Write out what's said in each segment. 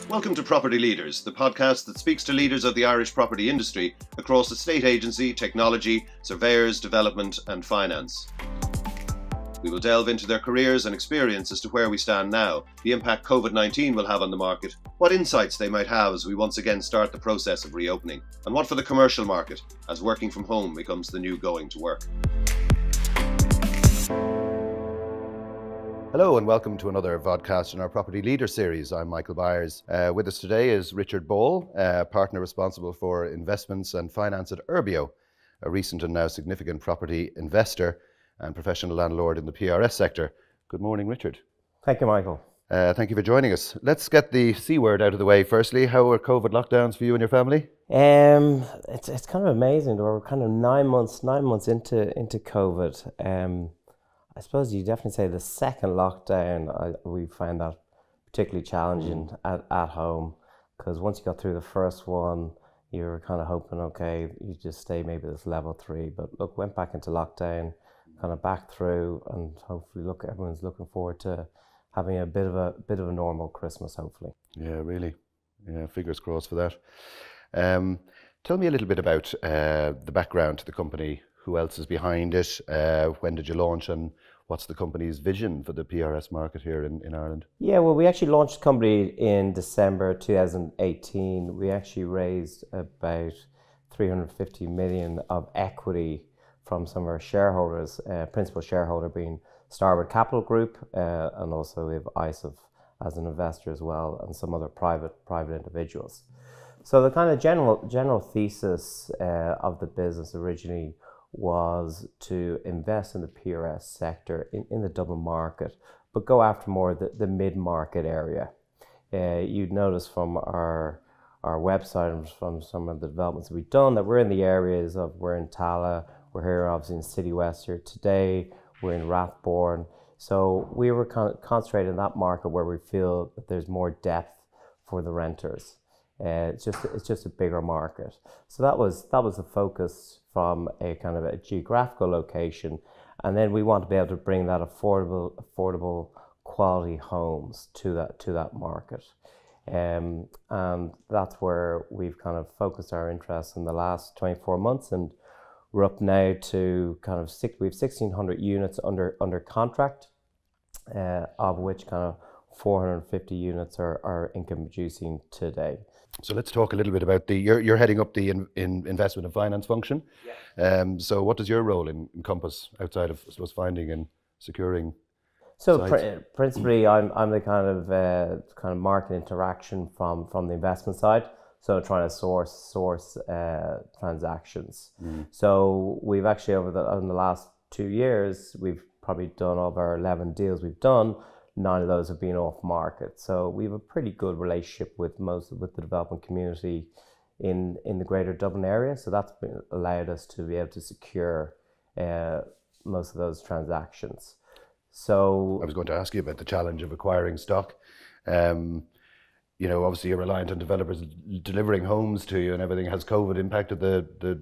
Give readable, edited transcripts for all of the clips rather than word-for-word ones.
Welcome to Property Leaders, the podcast that speaks to leaders of the Irish property industry across estate agency, technology, surveyors, development and finance. We will delve into their careers and experience as to where we stand now, the impact COVID-19 will have on the market, what insights they might have as we once again start the process of reopening, and what for the commercial market as working from home becomes the new going to work. Hello and welcome to another vodcast in our Property Leader series. I'm Michael Byers. With us today is Richard Ball, partner responsible for investments and finance at Urbeo, a recent and now significant property investor and professional landlord in the PRS sector. Good morning, Richard. Thank you, Michael. Thank you for joining us. Let's get the C word out of the way firstly. How are COVID lockdowns for you and your family? It's kind of amazing. We're kind of nine months into COVID. I suppose you definitely say the second lockdown, we find that particularly challenging at home, because once you got through the first one, you were kind of hoping, okay, you just stay maybe this level 3. But look, went back into lockdown, kind of back through, and hopefully, look, everyone's looking forward to having a bit of a normal Christmas, hopefully. Yeah, really. Yeah, fingers crossed for that. Tell me a little bit about the background to the company. Who else is behind it? When did you launch, and what's the company's vision for the PRS market here in Ireland? Yeah, well, we actually launched the company in December 2018. We actually raised about 350 million of equity from some of our shareholders, principal shareholder being Starwood Capital Group, and also we have ISOV as an investor as well, and some other private individuals. So the kind of general thesis of the business originally was to invest in the PRS sector in the Dublin market, but go after more the mid-market area. You'd notice from our website and from some of the developments we've done that we're in the areas of, we're in Tallaght, we're here obviously in City West here today, we're in Rathbourne. So we were concentrated in that market where we feel that there's more depth for the renters. It's just a bigger market. So that was the focus from a kind of a geographical location, and then we want to be able to bring that affordable quality homes to that market, and that's where we've kind of focused our interest in the last 24 months, and we're up now to kind of we have 1,600 units under contract, of which kind of 450 units are income producing today. So let's talk a little bit about you're heading up the investment and finance function. Yeah. So what does your role encompass outside of, I suppose, finding and securing? So principally, I'm the kind of market interaction from the investment side. So trying to source transactions. Mm. So we've actually in the last 2 years, we've probably done, of our 11 deals we've done, 9 of those have been off market. So we have a pretty good relationship with the development community in the greater Dublin area. So that's allowed us to be able to secure most of those transactions. So I was going to ask you about the challenge of acquiring stock. Obviously you're reliant on developers delivering homes to you and everything. Has COVID impacted the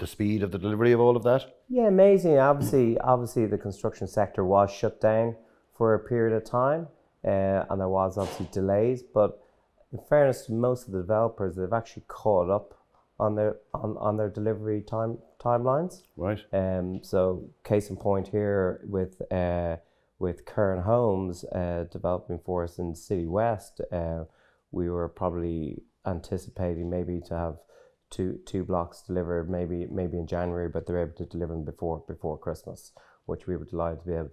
speed of the delivery of all of that? Yeah, amazing. Obviously the construction sector was shut down for a period of time, and there was obviously delays, but in fairness to most of the developers, they've actually caught up on their delivery timelines. Right. So case in point here with Kern Homes developing for us in City West, we were probably anticipating maybe to have two blocks delivered maybe in January, but they're able to deliver them before Christmas, which we were delighted to be able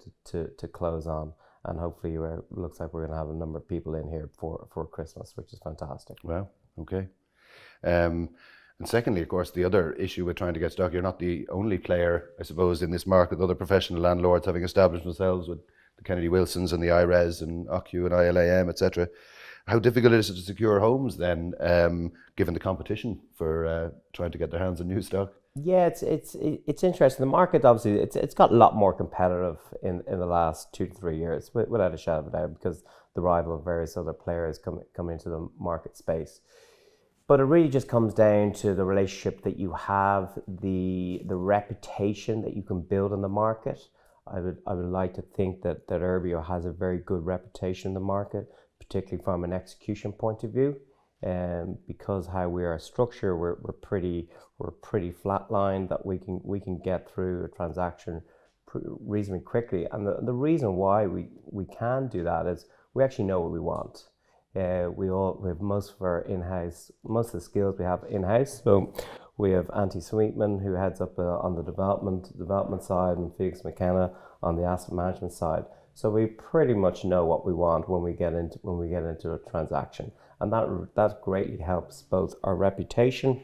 to close on. And hopefully it looks like we're going to have a number of people in here for Christmas, which is fantastic. Wow, okay. And secondly, of course, the other issue with trying to get stock, you're not the only player, I suppose, in this market. Other professional landlords having established themselves with the Kennedy Wilsons and the IRES and OCU and ILAM, etc. How difficult is it to secure homes then, given the competition for trying to get their hands on new stock? Yeah, it's interesting. The market, obviously, it's got a lot more competitive in the last 2 to 3 years, without a shadow of a doubt, because the arrival of various other players come into the market space. But it really just comes down to the relationship that you have, the reputation that you can build in the market. I would like to think that Urbeo has a very good reputation in the market particularly from an execution point of view. Because how we are structured, we're pretty flatlined that we can get through a transaction reasonably quickly. And the reason why we can do that is we actually know what we want. We have most of the skills we have in-house. So we have Antti Sweetman, who heads up on the development side, and Felix McKenna on the asset management side. So we pretty much know what we want when we get into a transaction, and that greatly helps both our reputation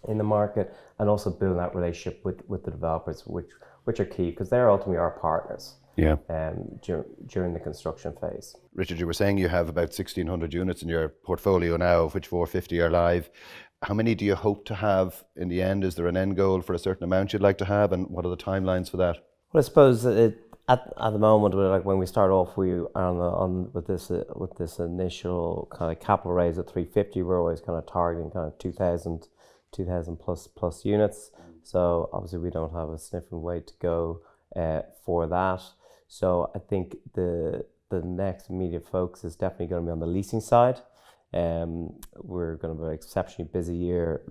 in the market and also building that relationship with the developers, which are key because they're ultimately our partners. Yeah. During the construction phase. Richard, you were saying you have about 1,600 units in your portfolio now, of which 450 are live. How many do you hope to have in the end? Is there an end goal for a certain amount you'd like to have, and what are the timelines for that? Well, I suppose at the moment, like when we start off, we are with this initial kind of capital raise at 350. We're always kind of targeting kind of 2,000 plus units. So obviously we don't have a sniffing way to go for that. So I think the next immediate focus is definitely going to be on the leasing side. We're going to be an exceptionally busy year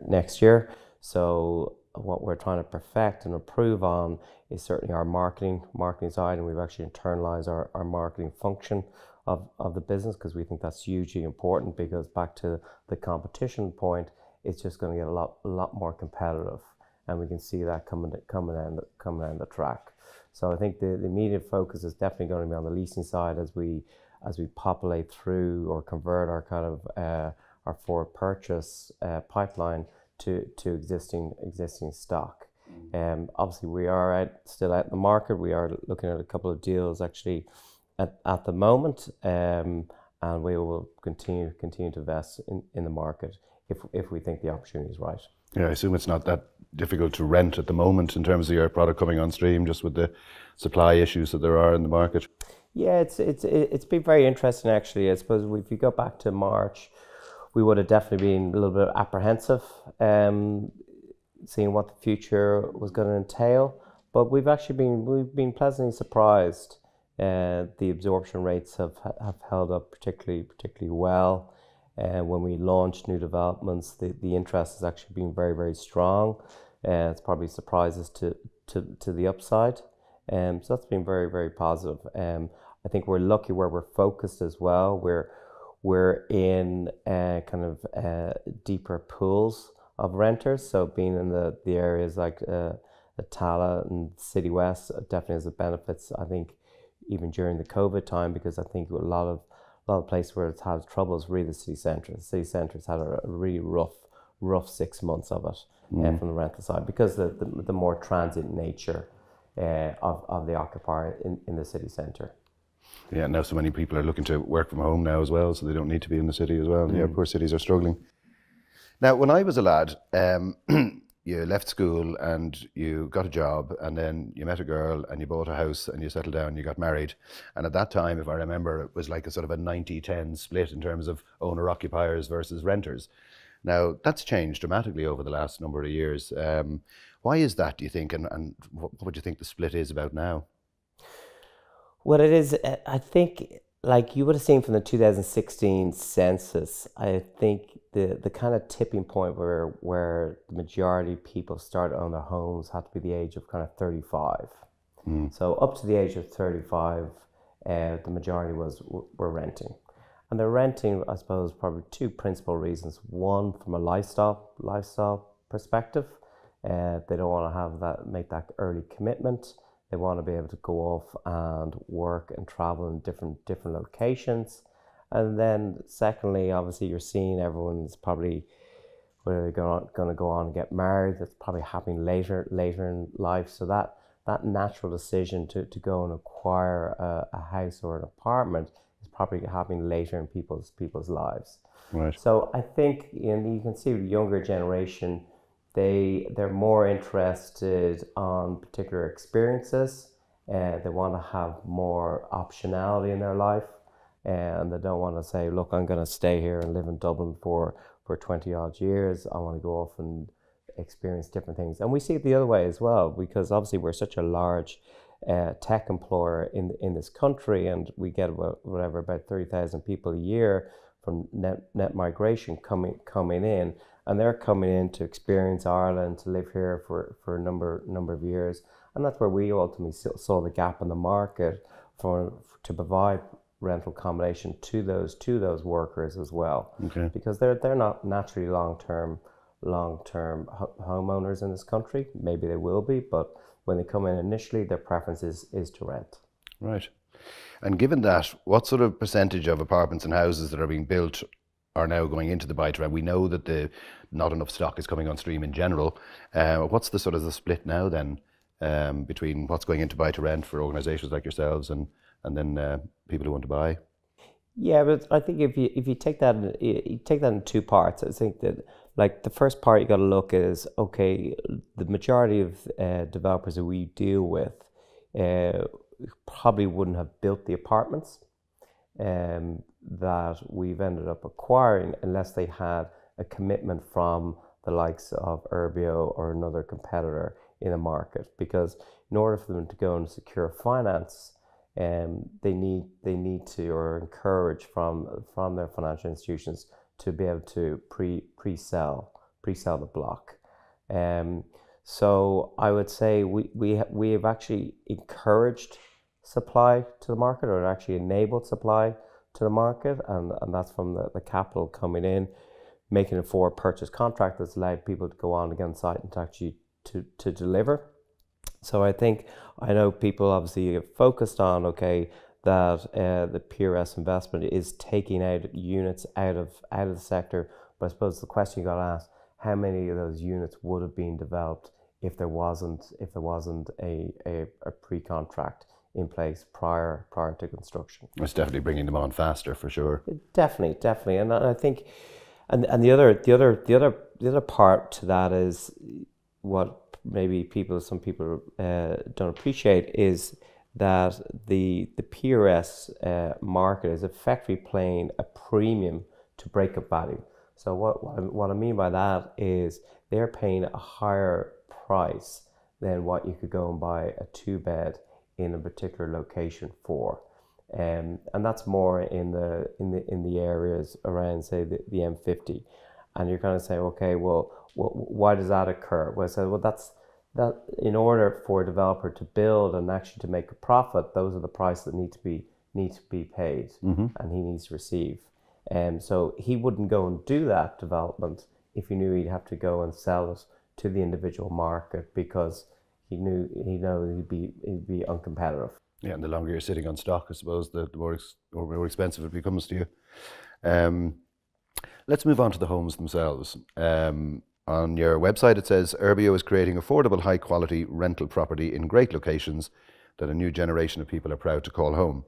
next year. So what we're trying to perfect and improve on is certainly our marketing side, and we've actually internalized our marketing function of the business because we think that's hugely important, because back to the competition point, it's just going to get a lot more competitive, and we can see that coming down the track. So I think the immediate focus is definitely going to be on the leasing side as we populate through or convert our kind of our forward purchase pipeline to existing stock. Obviously we are still out in the market. We are looking at a couple of deals actually at the moment, and we will continue to invest in the market if we think the opportunity is right. Yeah, I assume it's not that difficult to rent at the moment in terms of your product coming on stream, just with the supply issues that there are in the market. Yeah, it's been very interesting actually. I suppose if you go back to March, we would have definitely been a little bit apprehensive, seeing what the future was going to entail. But we've been pleasantly surprised. The absorption rates have held up particularly well. When we launch new developments, the interest has actually been very, very strong. It's probably surprised us to the upside. So that's been very, very positive. I think we're lucky where we're focused as well. We're in kind of deeper pools of renters. So being in the areas like Tallaght and City West definitely has the benefits, I think, even during the COVID time, because I think a lot of places where it's had trouble is really the city centre. The city centre's had a really rough 6 months of it from the rental side, because the more transient nature of the occupier in the city centre. Yeah, now so many people are looking to work from home now as well, so they don't need to be in the city as well. Yeah, poor cities are struggling. Now, when I was a lad, you left school and you got a job, and then you met a girl and you bought a house and you settled down and you got married. And at that time, if I remember, it was like a sort of a 90-10 split in terms of owner-occupiers versus renters. Now, that's changed dramatically over the last number of years. Why is that, do you think, and what would you think the split is about now? Well, it is, I think, like you would have seen from the 2016 census, I think the kind of tipping point where the majority of people started on their homes had to be the age of kind of 35. So up to the age of 35, the majority were renting. And they're renting, I suppose, probably two principal reasons. One, from a lifestyle perspective. They don't want to make that early commitment. They want to be able to go off and work and travel in different locations. And then secondly, obviously you're seeing everyone's probably, whether they're going to go on and get married, that's probably happening later in life. So that natural decision to go and acquire a house or an apartment is probably happening later in people's lives. Right. So I think, you can see the younger generation, they're more interested on particular experiences. They want to have more optionality in their life, and they don't want to say, look, I'm going to stay here and live in Dublin for 20 odd years. I want to go off and experience different things. And we see it the other way as well, because obviously we're such a large tech employer in this country, and we get about 30,000 people a year from net migration coming in, and they're coming in to experience Ireland, to live here for a number of years, and that's where we ultimately saw the gap in the market to provide rental accommodation to those workers as well, because they're not naturally long-term homeowners in this country. Maybe they will be, but when they come in initially, their preference is to rent. Right. And given that, what sort of percentage of apartments and houses that are being built are now going into the buy-to-rent? We know that not enough stock is coming on stream in general. What's the sort of the split now then between what's going into buy-to-rent for organisations like yourselves and then people who want to buy? Yeah, but I think if you take that in two parts. I think that, like, the first part you got to look is, okay, the majority of developers that we deal with probably wouldn't have built the apartments that we've ended up acquiring unless they had a commitment from the likes of Urbeo or another competitor in the market. Because in order for them to go and secure finance, they need to, or encourage from their financial institutions to be able to pre-sell the block. So I would say we have actually encouraged supply to the market, or actually enabled supply to the market, and that's from the capital coming in, making a forward purchase contract that's allowed people to go on and get on site and to actually to deliver. So I know people obviously have focused on, okay, that the PRS investment is taking out units out of the sector, but I suppose the question you got to ask, how many of those units would have been developed if there wasn't a pre-contract in place prior to construction? It's definitely bringing them on faster, for sure. Definitely, and I think, and the other part to that is what maybe some people don't appreciate is that the PRS market is effectively playing a premium to breakup value. So what I mean by that is they're paying a higher price than what you could go and buy a 2-bed in a particular location for, and that's more in the areas around, say, the M50, and you're kind of saying, okay, well, why does that occur? Well, that's that in order for a developer to build and actually to make a profit, those are the prices that need to be paid, and he needs to receive. So he wouldn't go and do that development if he knew he'd have to go and sell it to the individual market, because he'd be uncompetitive. Yeah, and the longer you're sitting on stock, I suppose, the more expensive it becomes to you. Let's move on to the homes themselves. On your website, it says Urbeo is creating affordable, high-quality rental property in great locations that a new generation of people are proud to call home.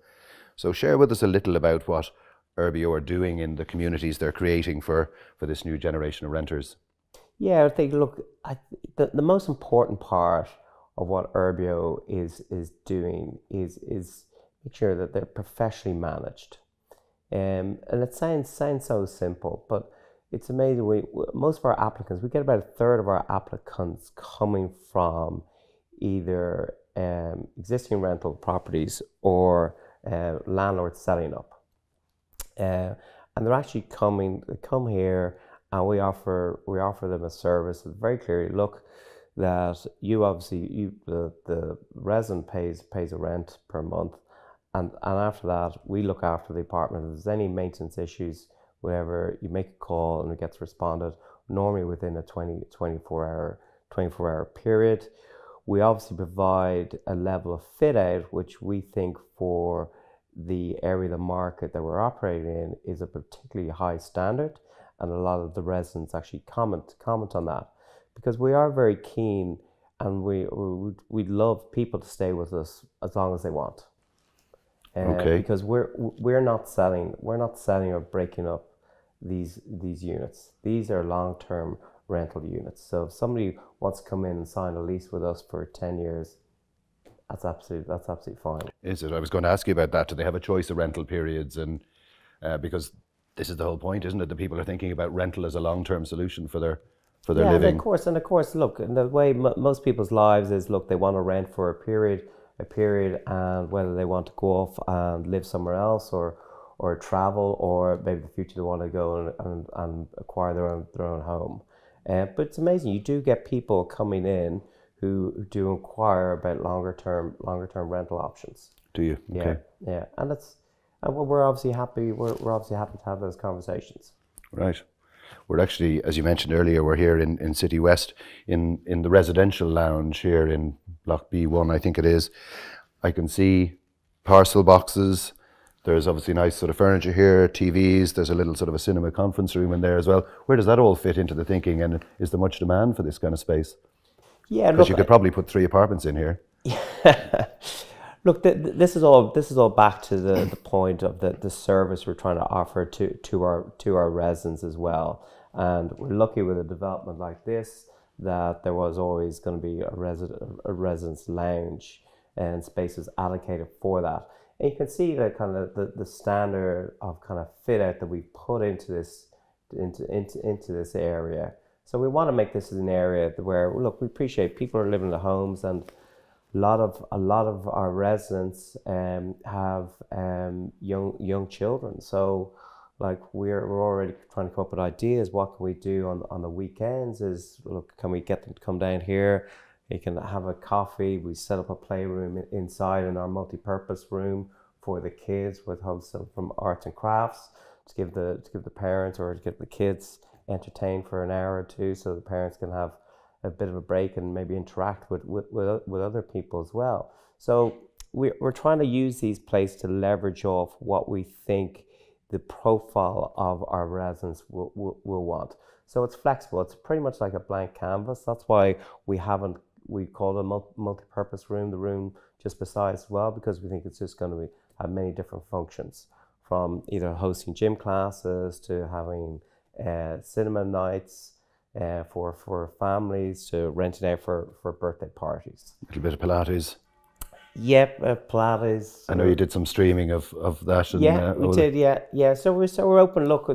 So share with us a little about what Urbeo are doing in the communities they're creating for this new generation of renters. Yeah, I think, look, the most important part of what Urbeo is doing is make sure that they're professionally managed. And it sounds so simple, but it's amazing. Most of our applicants, we get about a third of our applicants coming from either existing rental properties or landlords selling up. And they're actually they come here, and we offer them a service that very clearly, look, that the resident pays a rent per month, and after that we look after the apartment. If there's any maintenance issues, whatever, you make a call and it gets responded normally within a 24 hour period. We obviously provide a level of fit out which we think for the area of the market that we're operating in is a particularly high standard, and a lot of the residents actually comment on that, because we are very keen, and we'd love people to stay with us as long as they want. Okay. Because we're not selling or breaking up these units. These are long-term rental units. So if somebody wants to come in and sign a lease with us for 10 years, that's absolutely fine. Is it? I was going to ask you about that. Do they have a choice of rental periods? And because this is the whole point, isn't it? The people are thinking about rental as a long-term solution for their living. And of course, look, and the way most people's lives is, look, they want to rent for a period a period, and whether they want to go off and live somewhere else or travel, or maybe in the future they want to go and acquire their own home. But it's amazing. You do get people coming in who do inquire about longer term rental options. Do you? Okay. Yeah, and we're obviously happy. We're obviously happy to have those conversations. Right. We're actually, as you mentioned earlier, we're here in City West in the residential lounge here in Block B1, I think it is. I can see parcel boxes. There's obviously nice sort of furniture here, TVs. There's a little sort of a cinema conference room in there as well. Where does that all fit into the thinking, and is there much demand for this kind of space? Yeah, because you could probably put 3 apartments in here. Look, this is all back to the point of the service we're trying to offer to our residents as well. And we're lucky with a development like this that there was always going to be a residence lounge and spaces allocated for that. And you can see the kind of the standard of kind of fit out that we put into this area. So we want to make this an area where, look, we appreciate people are living in the homes, and a lot of our residents have young children. So like we're already trying to come up with ideas. What can we do on the weekends? Is, look, can we get them to come down here? You can have a coffee. We set up a playroom inside in our multi-purpose room for the kids, with hosts from arts and crafts, to give the parents or to get the kids entertained for an hour or two, so the parents can have a bit of a break and maybe interact with other people as well. So we're trying to use these places to leverage off what we think the profile of our residents will want. So it's flexible. It's pretty much like a blank canvas. That's why we call it a multi-purpose room, the room just beside as well, because we think it's just going to have many different functions, from either hosting gym classes to having cinema nights for families, to renting out for birthday parties. A little bit of Pilates. Yep, Pilates. I know you did some streaming of that. We did. Yeah. So we're open. Look,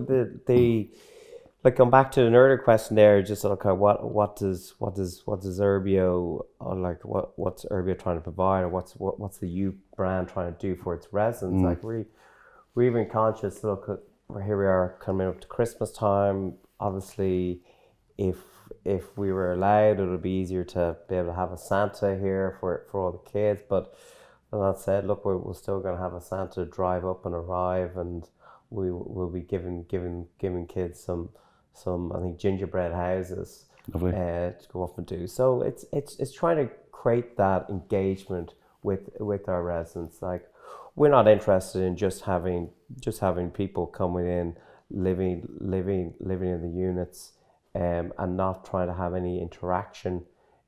like going back to an earlier question there, just like what does Urbeo, or like what's Urbeo trying to provide, or what's the U brand trying to do for its residents? Like we're even conscious. Look, here we are coming up to Christmas time. Obviously, if we were allowed, it would be easier to be able to have a Santa here for all the kids. But that said, look, we're still going to have a Santa drive up and arrive, and we'll be giving kids some I think gingerbread houses to go up and do. So it's trying to create that engagement with our residents. Like, we're not interested in just having people coming in, living in the units, and not trying to have any interaction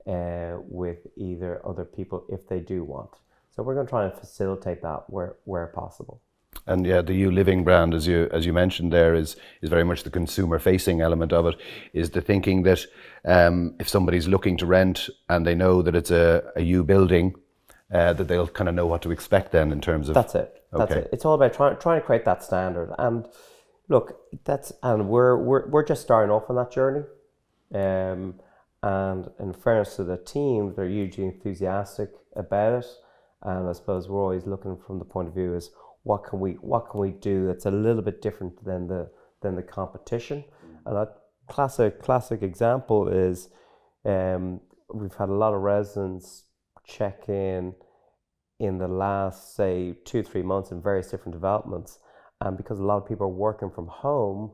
with either other people if they do want. So we're going to try and facilitate that where possible. And yeah, the U Living brand, as you mentioned there, is very much the consumer facing element of it. Is the thinking that if somebody's looking to rent and they know that it's a U building, that they'll kind of know what to expect then in terms of. That's it. That's it. It's all about trying to create that standard. And look, we're just starting off on that journey. And in fairness to the team, they're hugely enthusiastic about it. And I suppose we're always looking from the point of view is, what can we do that's a little bit different than the competition? And a classic example is we've had a lot of residents check in the last, say, 2-3 months in various different developments, and because a lot of people are working from home,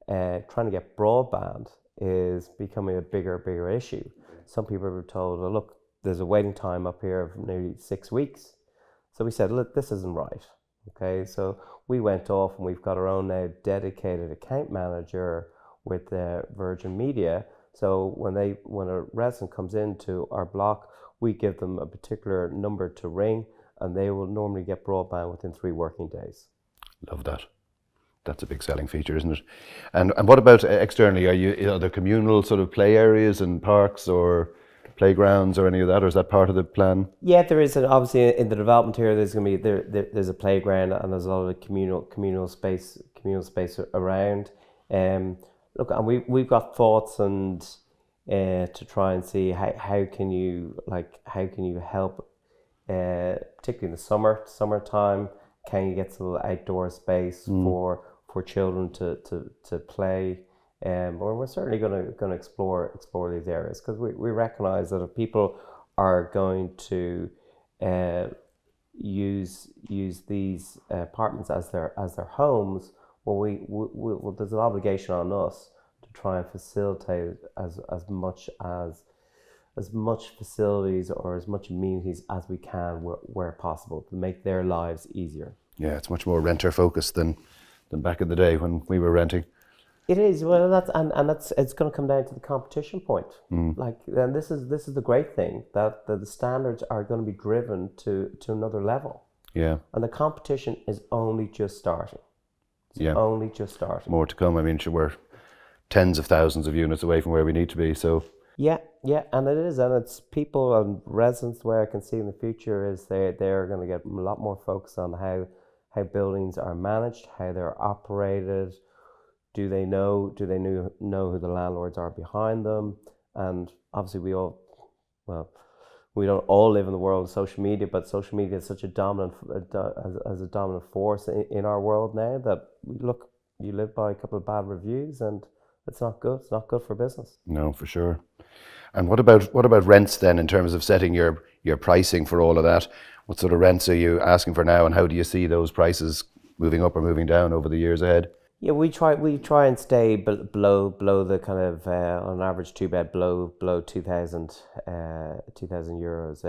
trying to get broadband is becoming a bigger issue. Some people were told, well, look, there's a waiting time up here of nearly 6 weeks. So we said, look, this isn't right. Okay, so we went off and we've got our own now dedicated account manager with Virgin Media. So when a resident comes into our block, we give them a particular number to ring, and they will normally get broadband within 3 working days. Love that. That's a big selling feature, isn't it? And what about externally? Are there communal sort of play areas and parks or playgrounds or any of that, or is that part of the plan? Yeah, there is. Obviously, in the development here, there's going to be there's a playground, and there's a lot of communal space around. Look, and we've got thoughts and to try and see how can you help particularly in the summertime. Can you get some outdoor space for children to play? Or we're certainly going to explore these areas, because we recognize that if people are going to use these apartments as their homes, well, there's an obligation on us to try and facilitate as much facilities or as much amenities as we can where possible, to make their lives easier. Yeah, it's much more renter focused than back in the day when we were renting. It is. Well, it's going to come down to the competition point. Like, and this is the great thing, that the standards are going to be driven to another level. Yeah. And the competition is only just starting. Only just starting. More to come. I mean, we're tens of thousands of units away from where we need to be. So. Yeah, and it is, and it's people and residents. The way I can see in the future is they're going to get a lot more focus on how buildings are managed, how they're operated. Do they know who the landlords are behind them? And obviously we don't all live in the world of social media, but social media is such a dominant force in our world now that you live by a couple of bad reviews, and it's not good. It's not good for business. No, for sure. And what about rents then, in terms of setting your pricing for all of that? What sort of rents are you asking for now, and how do you see those prices moving up or moving down over the years ahead? Yeah, we try and stay below the kind of on average 2-bed below 2,000 euros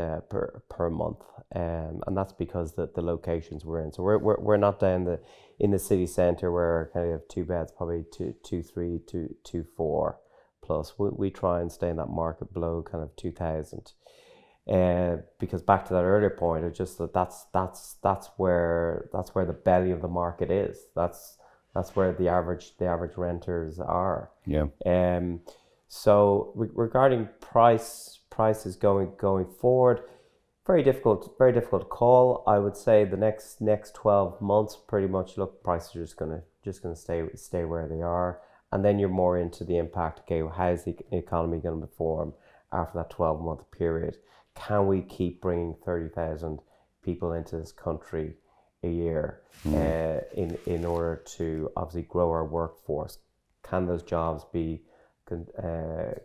per month, and that's because the locations we're in. So we're not down in the city centre where kind of 2 beds, probably 2.3, 2.4 plus. We try and stay in that market below kind of 2,000. Because back to that earlier point, it's just that's where the belly of the market is. That's where the average renters are. Yeah. So regarding prices going forward, very difficult to call. I would say the next 12 months, pretty much, look, prices are just gonna stay where they are, and then you're more into the impact. Okay, how's the economy going to perform after that 12-month period? Can we keep bringing 30,000 people into this country a year in order to obviously grow our workforce? Can those jobs be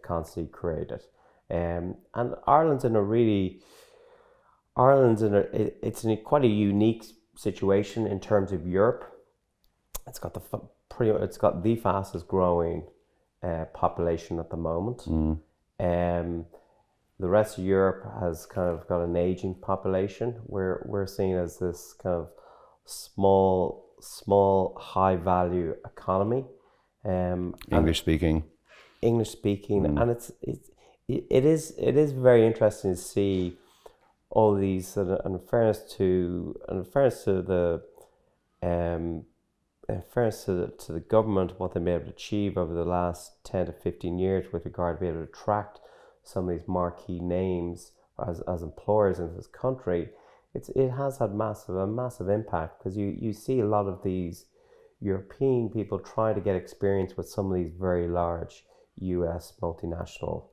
constantly created? And Ireland's in quite a unique situation in terms of Europe. It's got the fastest growing population at the moment. The rest of Europe has kind of got an aging population. We're seen as this kind of small high value economy. English speaking, and it is very interesting to see all these. And in fairness to the government, what they've been able to achieve over the last 10 to 15 years with regard to being able to attract some of these marquee names as employers in this country, it has had a massive impact, because you see a lot of these European people trying to get experience with some of these very large US multinational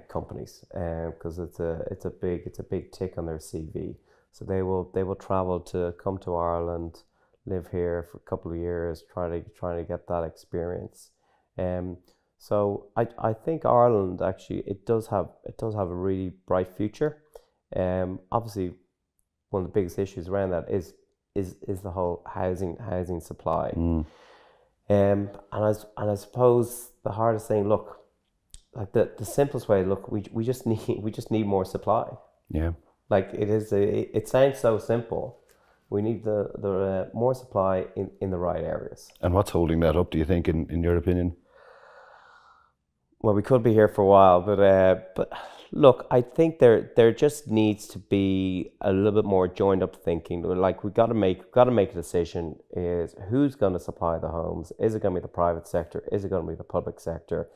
companies, because it's a big tick on their CV. So they will travel to come to Ireland, live here for a couple of years, trying to get that experience. So I think Ireland actually it does have a really bright future. Obviously, one of the biggest issues around that is the whole housing supply. And I suppose the hardest thing, look, like the simplest way, look, we just need more supply. Yeah. Like it sounds so simple. We need the more supply in the right areas. And what's holding that up, do you think, in your opinion? Well, we could be here for a while, but look, I think there just needs to be a little bit more joined up thinking. Like, we've got to make a decision: is who's going to supply the homes? Is it going to be the private sector? Is it going to be the public sector?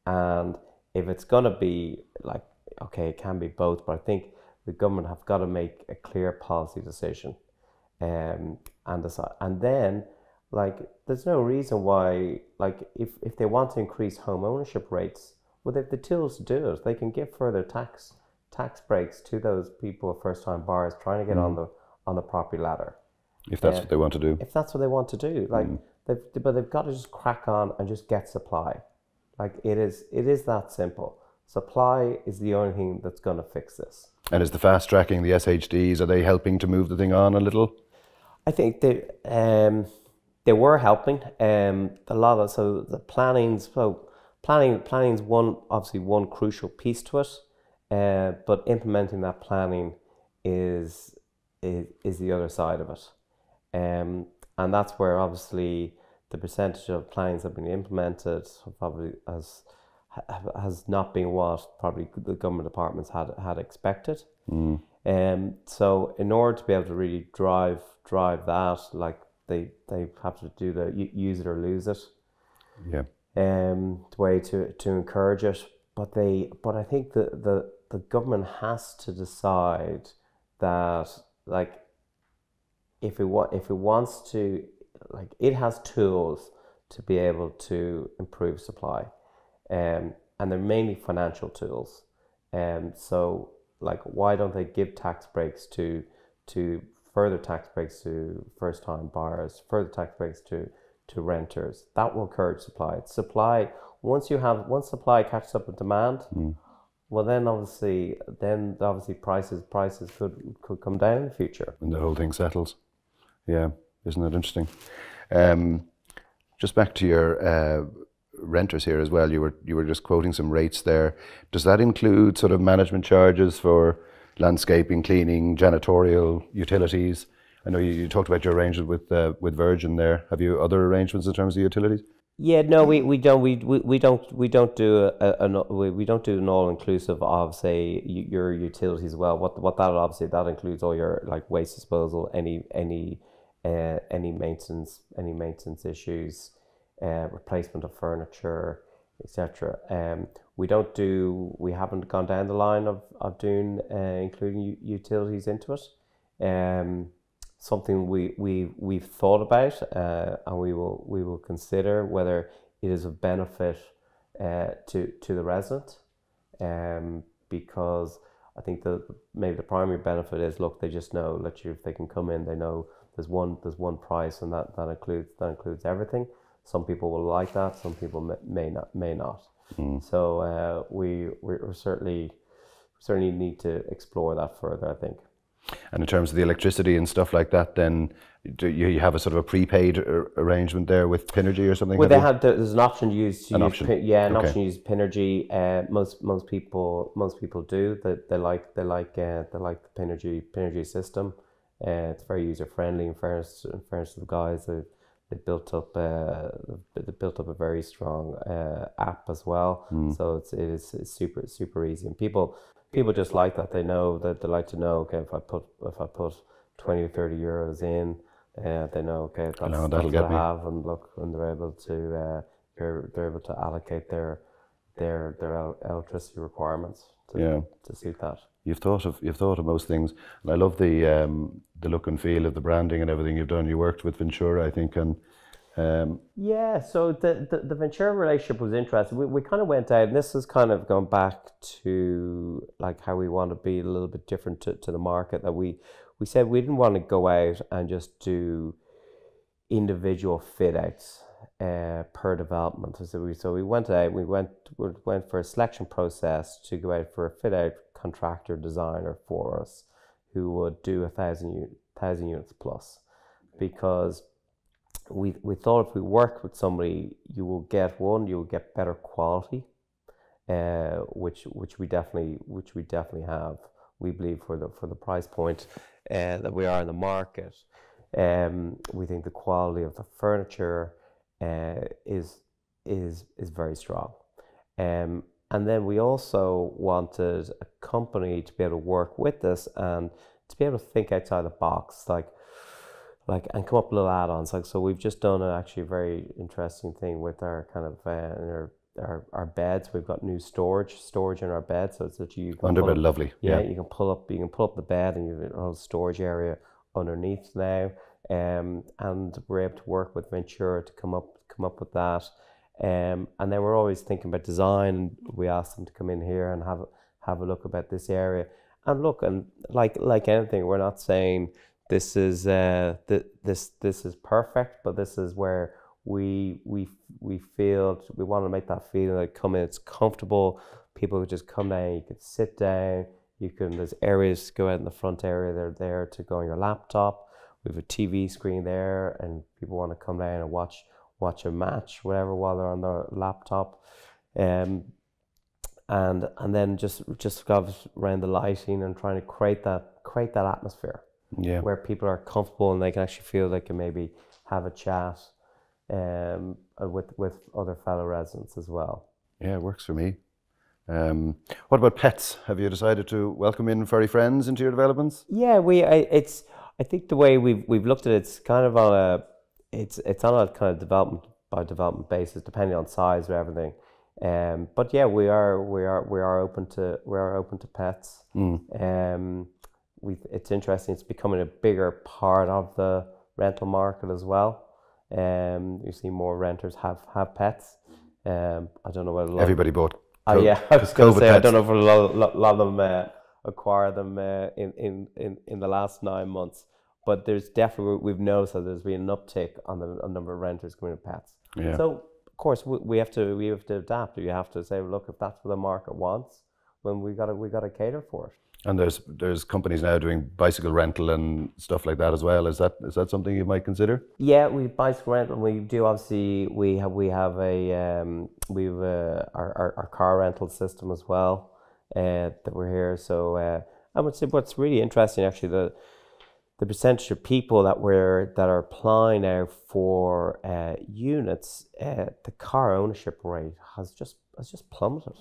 And if it's going to be, like, okay, it can be both, but I think the government have got to make a clear policy decision, and decide. And then, like, there's no reason why, like, if they want to increase home ownership rates, well, they have the tools to do it. They can give further tax tax breaks to those people, first-time buyers trying to get on the property ladder. If that's what they want to do. If that's what they want to do, like but they've got to just crack on and just get supply. Like it is that simple. Supply is the only thing that's going to fix this. And is the fast tracking, the SHDs, are they helping to move the thing on a little? I think they were helping. A lot of the planning's one crucial piece to it, but implementing that planning is the other side of it, and that's where obviously the percentage of plannings that have been implemented probably has not been what probably the government departments had expected. So in order to be able to really drive that, like they have to do the use it or lose it. Yeah. The way to encourage it, but I think the government has to decide that, like, if it wants to, like, it has tools to be able to improve supply, and they're mainly financial tools. So, like, why don't they give tax breaks to further tax breaks to first-time buyers, further tax breaks to renters? That will encourage supply. Once supply catches up with demand, well, then obviously prices could come down in the future. And the whole thing settles. Yeah, isn't that interesting? Just back to your renters here as well. You were just quoting some rates there. Does that include sort of management charges for landscaping, cleaning, janitorial, utilities? I know you talked about your arrangement with Virgin there. Have you other arrangements in terms of utilities? Yeah, no, we don't do an all inclusive of, say, your utilities as well. What that includes all your, like, waste disposal, any maintenance issues, replacement of furniture, etc. We haven't gone down the line of doing including utilities into it. Something we've thought about, and we will consider whether it is of benefit to the resident, because I think maybe the primary benefit is, look, they just know that if they can come in, they know there's one price, and that includes everything. Some people will like that, some people may not. So we certainly need to explore that further, I think. And in terms of the electricity and stuff like that, then do you have a sort of a prepaid arrangement there with Pinergy or something? Well, there's an option to use option to use Pinergy. Most people do that. They like the Pinergy system. It's very user friendly. In fairness to the guys, they built up a very strong app as well. So it is super easy, and people just like that. They know that they like to know, okay, if I put 20 or 30 euros in, they know, okay, that's what I have, and look, and they're able to allocate their electricity requirements to suit that. You've thought of most things, and I love the look and feel of the branding and everything you've done. You worked with Ventura, I think, and so the Ventura relationship was interesting. We kind of went out, and this is kind of going back to, like, how we want to be a little bit different to the market. That we said we didn't want to go out and just do individual fit outs per development. So we went out. We went for a selection process to go out for a fit out contractor designer for us, who would do 1,000 units plus, because we thought if we worked with somebody, you will get better quality, which we definitely have. We believe for the price point that we are in the market, we think the quality of the furniture is very strong, and then we also wanted a company to be able to work with us and to be able to think outside the box, like and come up with little add-ons. Like, so we've just done actually a very interesting thing with our kind of our beds. We've got new storage in our beds, so it's that you can underbed, lovely. Yeah, you can pull up the bed, and you have a whole storage area underneath now. And we're able to work with Ventura to come up with that. And then we're always thinking about design. We asked them to come in here and have a look about this area. And look, and like anything, we're not saying this is this is perfect, but this is where we feel we want to make that feeling like come in, it's comfortable. People would just come down, you can sit down, there's areas to go out in the front area, they're there to go on your laptop. We have a TV screen there, and people want to come down and watch a match, whatever, while they're on their laptop. And then just around the lighting and trying to create that atmosphere, where people are comfortable and they can actually feel they can maybe have a chat with other fellow residents as well. Yeah, it works for me. What about pets? Have you decided to welcome in furry friends into your developments? Yeah, I think the way we've looked at it, it's kind of on a kind of development by development basis, depending on size or everything. But yeah, we are open to pets. It's interesting. It's becoming a bigger part of the rental market as well. You see more renters have pets. I don't know whether everybody bought. I was going to say, pets. I don't know if a lot of them acquire them in the last 9 months. But there's definitely, we've noticed that there's been an uptick on the number of renters coming with pets. Yeah. So of course we have to adapt. You have to say, look, if that's what the market wants, then we got to cater for it. And there's companies now doing bicycle rental and stuff like that as well. Is that something you might consider? Yeah, we bicycle rental. We do, obviously. We have our car rental system as well that we're here. So I would say what's really interesting, actually, the percentage of people that are applying now for units, the car ownership rate has just plummeted.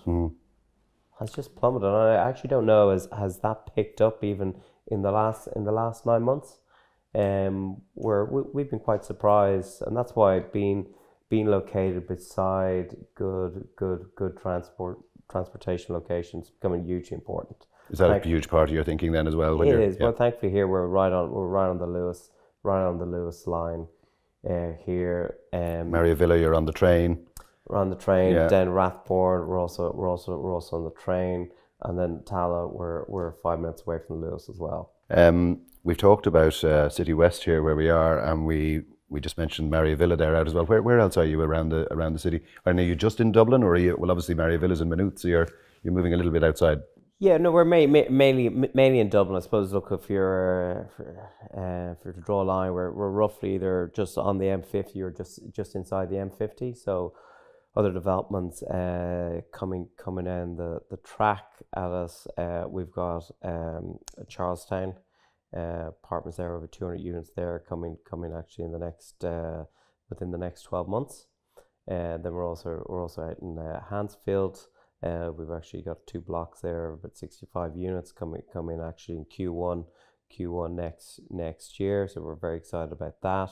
Has just plummeted, and I actually don't know has that picked up even in the last 9 months. We've been quite surprised, and that's why being located beside good transportation locations is becoming hugely important. Is that a huge part of your thinking then as well? It is. Yeah. Well, thankfully here we're right on the Lewis line here. Mariavilla, you're on the train. We're on the train. Yeah. Then Rathbourne, we're also on the train, and then Tala, we're 5 minutes away from Lewis as well. We've talked about City West here where we are, and we just mentioned Mariavilla there out as well. Where else are you around the city? Are you just in Dublin, or are you? Well, obviously Mariavilla's in Maynooth, so you're moving a little bit outside. Yeah, no, we're mainly in Dublin. I suppose. Look, if you're to draw a line, we're roughly either just on the M50 or just inside the M50. So other developments coming in the track at us. We've got Charlestown apartments there, over 200 units there coming actually in the next within the next 12 months. Then we're also out in Hansfield. We've actually got 2 blocks there, about 65 units coming actually in Q1 next year. So we're very excited about that.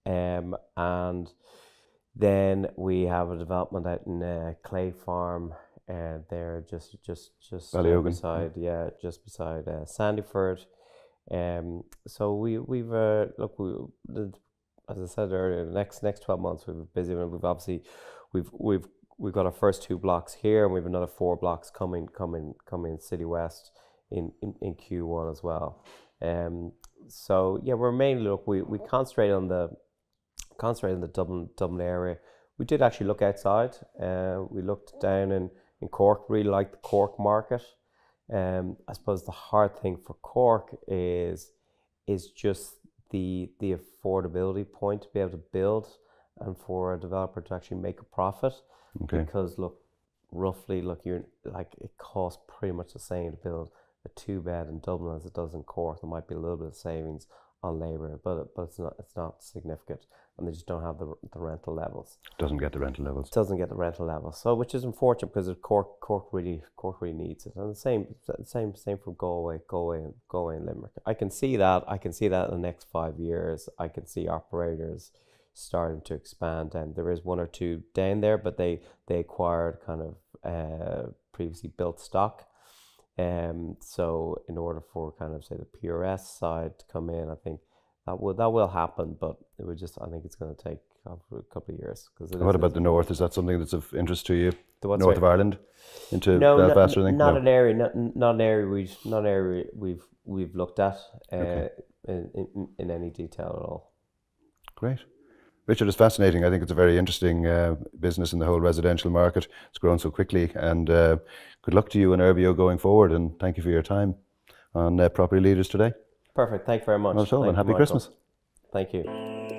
And then we have a development out in Clay Farm, there just beside Sandyford. So we've as I said earlier, the next 12 months we've been busy, and we've got our first 2 blocks here, and we have another 4 blocks coming in City West in Q1 as well. So yeah, we're mainly we concentrate on the Dublin area. We did actually look outside. We looked down in Cork. Really liked the Cork market. I suppose the hard thing for Cork is just the affordability point to be able to build, and for a developer to actually make a profit. Okay. Because you're it costs pretty much the same to build a 2-bed in Dublin as it does in Cork. There might be a little bit of savings on labour, but it's not significant, and they just don't have the rental levels. Doesn't get the rental levels. So, which is unfortunate, because Cork really needs it, and the same for Galway and Limerick. I can see that in the next 5 years. I can see operators starting to expand, and there is 1 or 2 down there, but they acquired kind of previously built stock. So in order for kind of say the PRS side to come in, I think that will happen, but I think it's going to take of a couple of years. What about the north? Is that something that's of interest to you? North of Ireland, into no, Belfast or anything? Not an area. Not an area we've looked at in any detail at all. Great. Richard, it's fascinating. I think it's a very interesting business in the whole residential market. It's grown so quickly, and good luck to you and Urbeo going forward, and thank you for your time on Property Leaders today. Perfect. Thank you very much. And happy Christmas. Thank you.